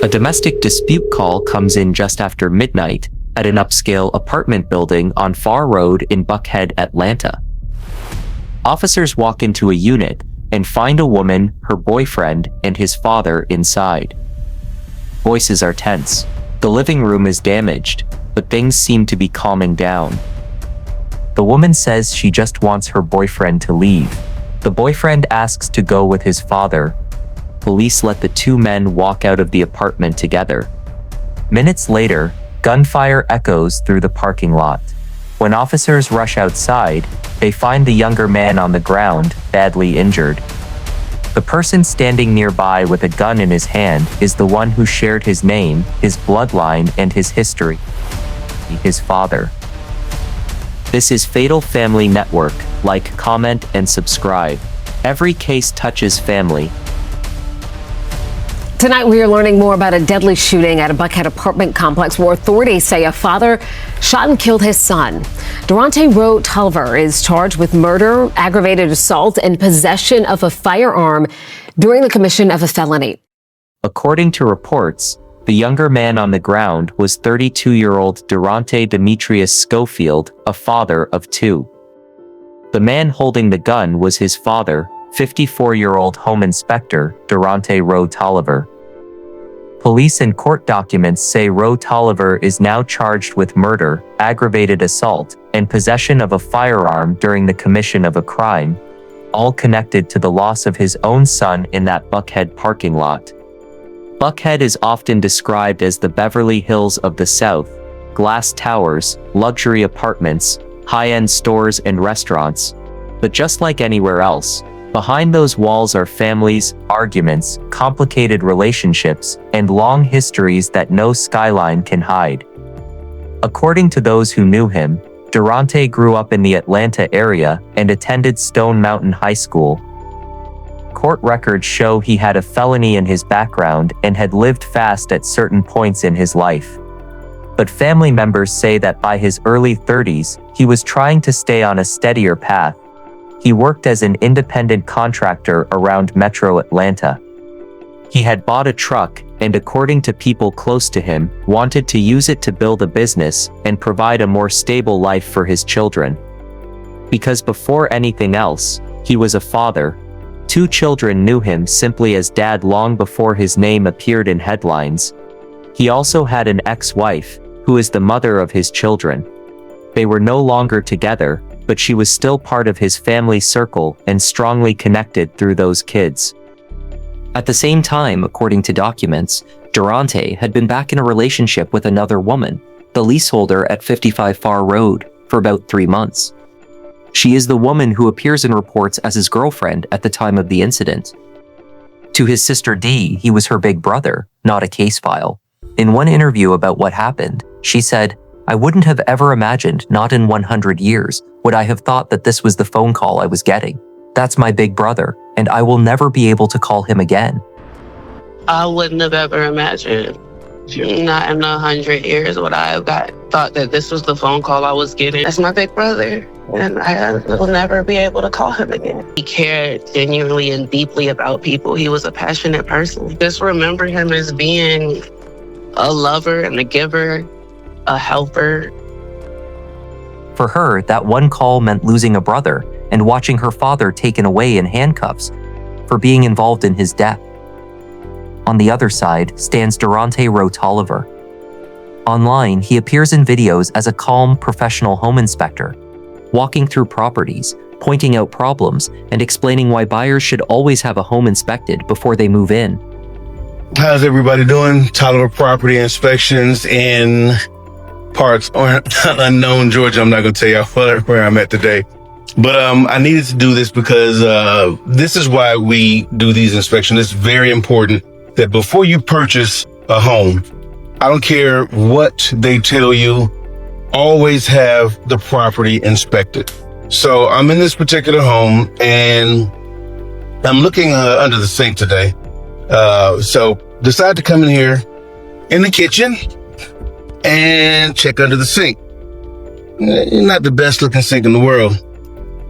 A domestic dispute call comes in just after midnight at an upscale apartment building on Pharr Road in Buckhead, Atlanta. Officers walk into a unit and find a woman, her boyfriend, and his father inside. Voices are tense. The living room is damaged, but things seem to be calming down. The woman says she just wants her boyfriend to leave. The boyfriend asks to go with his father. Police let the two men walk out of the apartment together. Minutes later, gunfire echoes through the parking lot. When officers rush outside, they find the younger man on the ground, badly injured. The person standing nearby with a gun in his hand is the one who shared his name, his bloodline, and his history. His father. This is Fatal Family Network. Like, comment, and subscribe. Every case touches family. Tonight, we are learning more about a deadly shooting at a Buckhead apartment complex where authorities say a father shot and killed his son. Durante Rowe Tolliver is charged with murder, aggravated assault, and possession of a firearm during the commission of a felony. According to reports, the younger man on the ground was 32-year-old Durante Demetrius Schofield, a father of two. The man holding the gun was his father, 54-year-old home inspector Durante Rowe Tolliver. Police and court documents say Rowe Tolliver is now charged with murder, aggravated assault, and possession of a firearm during the commission of a crime, all connected to the loss of his own son in that Buckhead parking lot. Buckhead is often described as the Beverly Hills of the South: glass towers, luxury apartments, high-end stores and restaurants. But just like anywhere else, behind those walls are families, arguments, complicated relationships, and long histories that no skyline can hide. According to those who knew him, Durante grew up in the Atlanta area and attended Stone Mountain High School. Court records show he had a felony in his background and had lived fast at certain points in his life. But family members say that by his early 30s, he was trying to stay on a steadier path. He worked as an independent contractor around Metro Atlanta. He had bought a truck and, according to people close to him, wanted to use it to build a business and provide a more stable life for his children. Because before anything else, he was a father. Two children knew him simply as Dad long before his name appeared in headlines. He also had an ex-wife, who is the mother of his children. They were no longer together, but she was still part of his family circle and strongly connected through those kids. At the same time, according to documents, Durante had been back in a relationship with another woman, the leaseholder at 55 Pharr Road, for about 3 months. She is the woman who appears in reports as his girlfriend at the time of the incident. To his sister Dee, he was her big brother, not a case file. In one interview about what happened, she said, "I wouldn't have ever imagined, not in 100 years, would I have thought that this was the phone call I was getting. That's my big brother, and I will never be able to call him again." I wouldn't have ever imagined, not in 100 years, would I have thought that this was the phone call I was getting. That's my big brother, and I will never be able to call him again. He cared genuinely and deeply about people. He was a passionate person. Just remember him as being a lover and a giver, a helper. For her, that one call meant losing a brother and watching her father taken away in handcuffs for being involved in his death. On the other side stands Durante Rowe Tolliver. Online, he appears in videos as a calm, professional home inspector, walking through properties, pointing out problems, and explaining why buyers should always have a home inspected before they move in. How's everybody doing? Tolliver Property Inspections in parts unknown Georgia. I'm not going to tell y'all where I'm at today. But I needed to do this because this is why we do these inspections. It's very important that before you purchase a home, I don't care what they tell you, always have the property inspected. So I'm in this particular home and I'm looking under the sink today. So decide to come in here in the kitchen and check under the sink. Not the best looking sink in the world.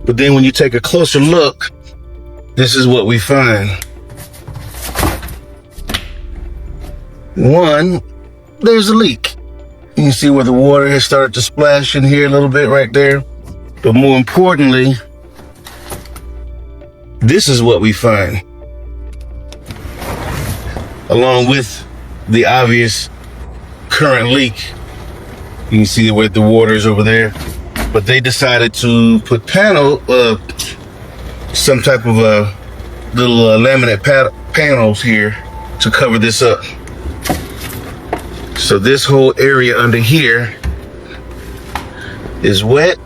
But then when you take a closer look, this is what we find. One, there's a leak. You can see where the water has started to splash in here a little bit right there. But more importantly, this is what we find. Along with the obvious current leak. You can see where the water is over there. But they decided to put some type of little laminate panels here to cover this up. So this whole area under here is wet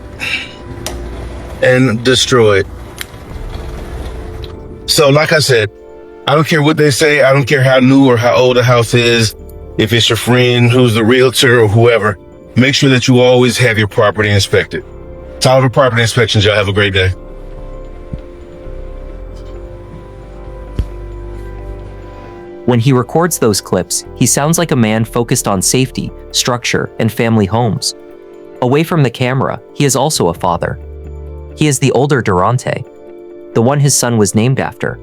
and destroyed. So like I said, I don't care what they say. I don't care how new or how old the house is. If it's your friend who's the realtor or whoever, make sure that you always have your property inspected. Tyler Property Inspections, y'all have a great day. When he records those clips, he sounds like a man focused on safety, structure, and family homes. Away from the camera, he is also a father. He is the older Durante, the one his son was named after.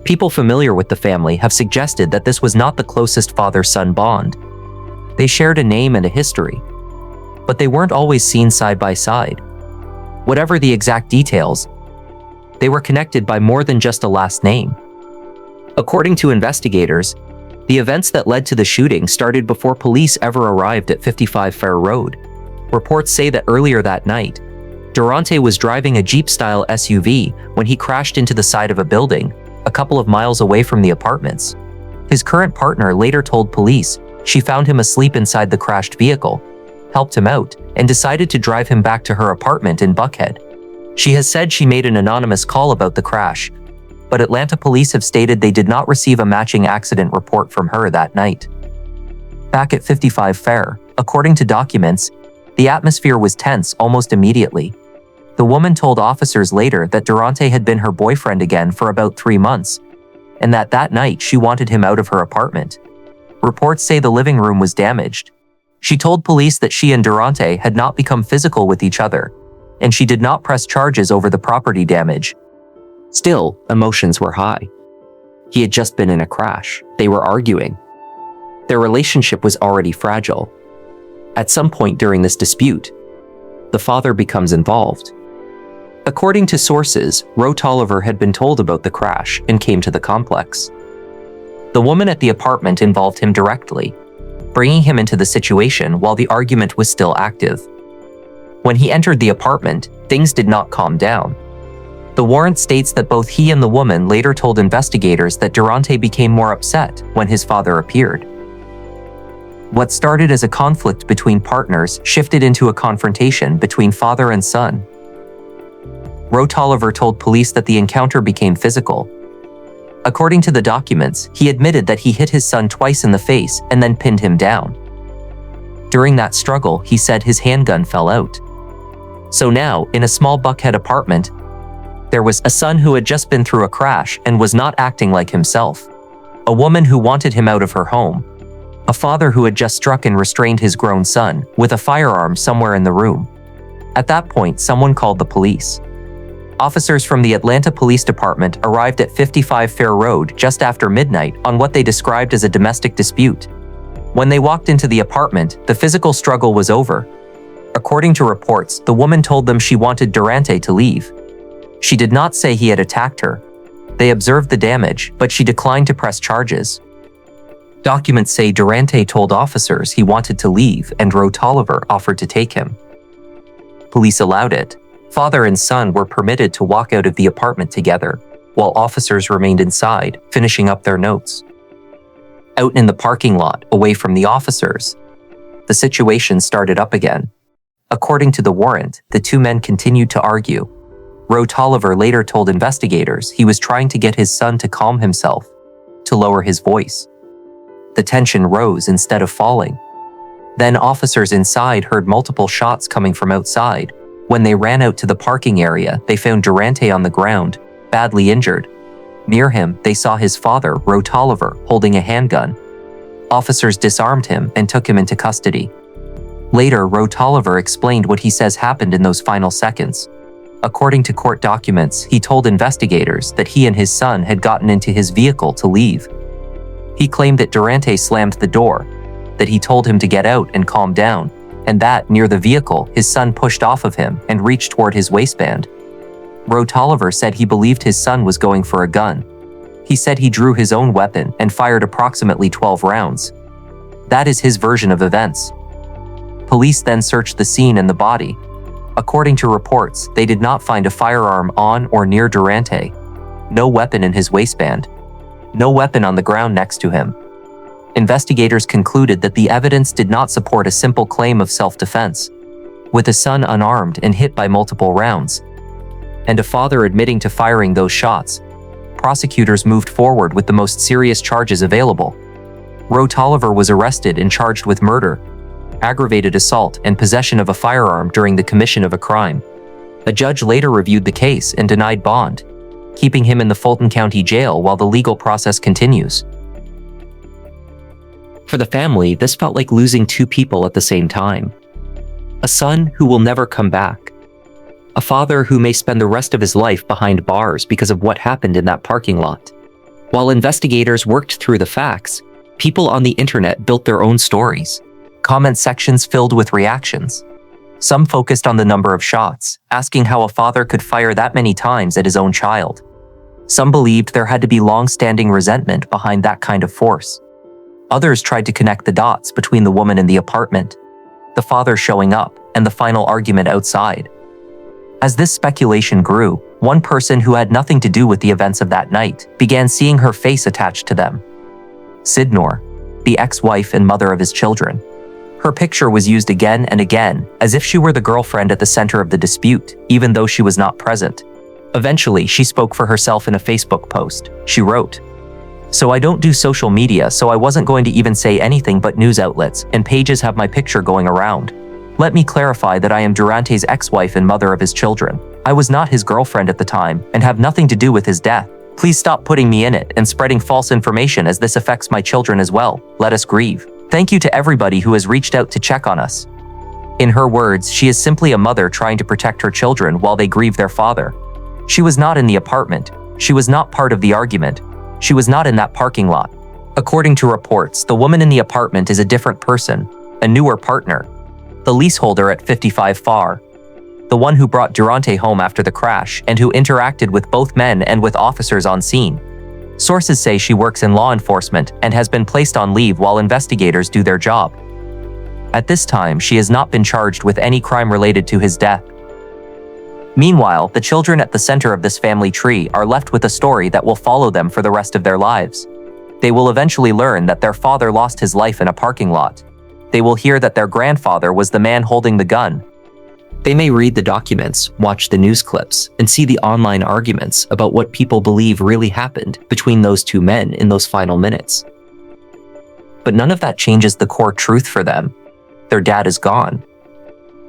People familiar with the family have suggested that this was not the closest father-son bond. They shared a name and a history, but they weren't always seen side by side. Whatever the exact details, they were connected by more than just a last name. According to investigators, the events that led to the shooting started before police ever arrived at 55 Pharr Road. Reports say that earlier that night, Durante was driving a Jeep-style SUV when he crashed into the side of a building a couple of miles away from the apartments. His current partner later told police she found him asleep inside the crashed vehicle, helped him out, and decided to drive him back to her apartment in Buckhead. She has said she made an anonymous call about the crash, but Atlanta police have stated they did not receive a matching accident report from her that night. Back at 55 Pharr, according to documents, the atmosphere was tense almost immediately. The woman told officers later that Durante had been her boyfriend again for about 3 months, and that night she wanted him out of her apartment. Reports say the living room was damaged. She told police that she and Durante had not become physical with each other, and she did not press charges over the property damage. Still, emotions were high. He had just been in a crash. They were arguing. Their relationship was already fragile. At some point during this dispute, the father becomes involved. According to sources, Ro Tolliver had been told about the crash and came to the complex. The woman at the apartment involved him directly, bringing him into the situation while the argument was still active. When he entered the apartment, things did not calm down. The warrant states that both he and the woman later told investigators that Durante became more upset when his father appeared. What started as a conflict between partners shifted into a confrontation between father and son. Ro Tolliver told police that the encounter became physical. According to the documents, he admitted that he hit his son twice in the face and then pinned him down. During that struggle, he said his handgun fell out. So now, in a small Buckhead apartment, there was a son who had just been through a crash and was not acting like himself, a woman who wanted him out of her home, a father who had just struck and restrained his grown son with a firearm somewhere in the room. At that point, someone called the police. Officers from the Atlanta Police Department arrived at 55 Pharr Road just after midnight on what they described as a domestic dispute. When they walked into the apartment, the physical struggle was over. According to reports, the woman told them she wanted Durante to leave. She did not say he had attacked her. They observed the damage, but she declined to press charges. Documents say Durante told officers he wanted to leave and Ro Tolliver offered to take him. Police allowed it. Father and son were permitted to walk out of the apartment together, while officers remained inside, finishing up their notes. Out in the parking lot, away from the officers, the situation started up again. According to the warrant, the two men continued to argue. Ro Tolliver later told investigators he was trying to get his son to calm himself, to lower his voice. The tension rose instead of falling. Then officers inside heard multiple shots coming from outside. When they ran out to the parking area, they found Durante on the ground, badly injured. Near him, they saw his father, Ro Tolliver, holding a handgun. Officers disarmed him and took him into custody. Later, Ro Tolliver explained what he says happened in those final seconds. According to court documents, he told investigators that he and his son had gotten into his vehicle to leave. He claimed that Durante slammed the door, that he told him to get out and calm down, and that, near the vehicle, his son pushed off of him and reached toward his waistband. Roe Tolliver said he believed his son was going for a gun. He said he drew his own weapon and fired approximately 12 rounds. That is his version of events. Police then searched the scene and the body. According to reports, they did not find a firearm on or near Durante. No weapon in his waistband. No weapon on the ground next to him. Investigators concluded that the evidence did not support a simple claim of self-defense. With a son unarmed and hit by multiple rounds, and a father admitting to firing those shots, prosecutors moved forward with the most serious charges available. Roe Tolliver was arrested and charged with murder, aggravated assault, and possession of a firearm during the commission of a crime. A judge later reviewed the case and denied bond, keeping him in the Fulton County Jail while the legal process continues. For the family, this felt like losing two people at the same time. A son who will never come back. A father who may spend the rest of his life behind bars because of what happened in that parking lot. While investigators worked through the facts, people on the internet built their own stories. Comment sections filled with reactions. Some focused on the number of shots, asking how a father could fire that many times at his own child. Some believed there had to be long-standing resentment behind that kind of force. Others tried to connect the dots between the woman in the apartment, the father showing up, and the final argument outside. As this speculation grew, one person who had nothing to do with the events of that night began seeing her face attached to them. Sidnor, the ex-wife and mother of his children. Her picture was used again and again, as if she were the girlfriend at the center of the dispute, even though she was not present. Eventually, she spoke for herself in a Facebook post. She wrote, "So I don't do social media, so I wasn't going to even say anything, but news outlets and pages have my picture going around. Let me clarify that I am Durante's ex-wife and mother of his children. I was not his girlfriend at the time and have nothing to do with his death. Please stop putting me in it and spreading false information, as this affects my children as well. Let us grieve. Thank you to everybody who has reached out to check on us." In her words, she is simply a mother trying to protect her children while they grieve their father. She was not in the apartment. She was not part of the argument. She was not in that parking lot. According to reports, the woman in the apartment is a different person, a newer partner. The leaseholder at 55 Pharr, the one who brought Durante home after the crash and who interacted with both men and with officers on scene. Sources say she works in law enforcement and has been placed on leave while investigators do their job. At this time, she has not been charged with any crime related to his death. Meanwhile, the children at the center of this family tree are left with a story that will follow them for the rest of their lives. They will eventually learn that their father lost his life in a parking lot. They will hear that their grandfather was the man holding the gun. They may read the documents, watch the news clips, and see the online arguments about what people believe really happened between those two men in those final minutes. But none of that changes the core truth for them. Their dad is gone.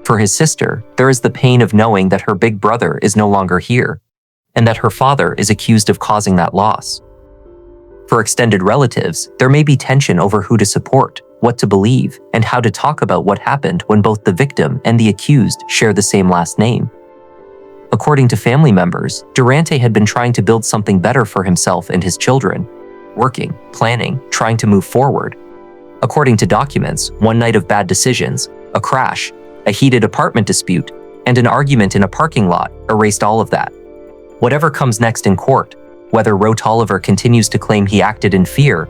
For his sister, there is the pain of knowing that her big brother is no longer here, and that her father is accused of causing that loss. For extended relatives, there may be tension over who to support, what to believe, and how to talk about what happened when both the victim and the accused share the same last name. According to family members, Durante had been trying to build something better for himself and his children, working, planning, trying to move forward. According to documents, one night of bad decisions, a crash, a heated apartment dispute, and an argument in a parking lot erased all of that. Whatever comes next in court, whether Roe Tolliver continues to claim he acted in fear,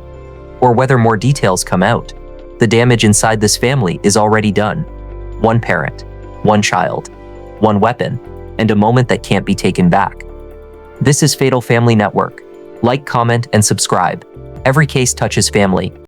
or whether more details come out, the damage inside this family is already done. One parent, one child, one weapon, and a moment that can't be taken back. This is Fatal Family Network. Like, comment, and subscribe. Every case touches family.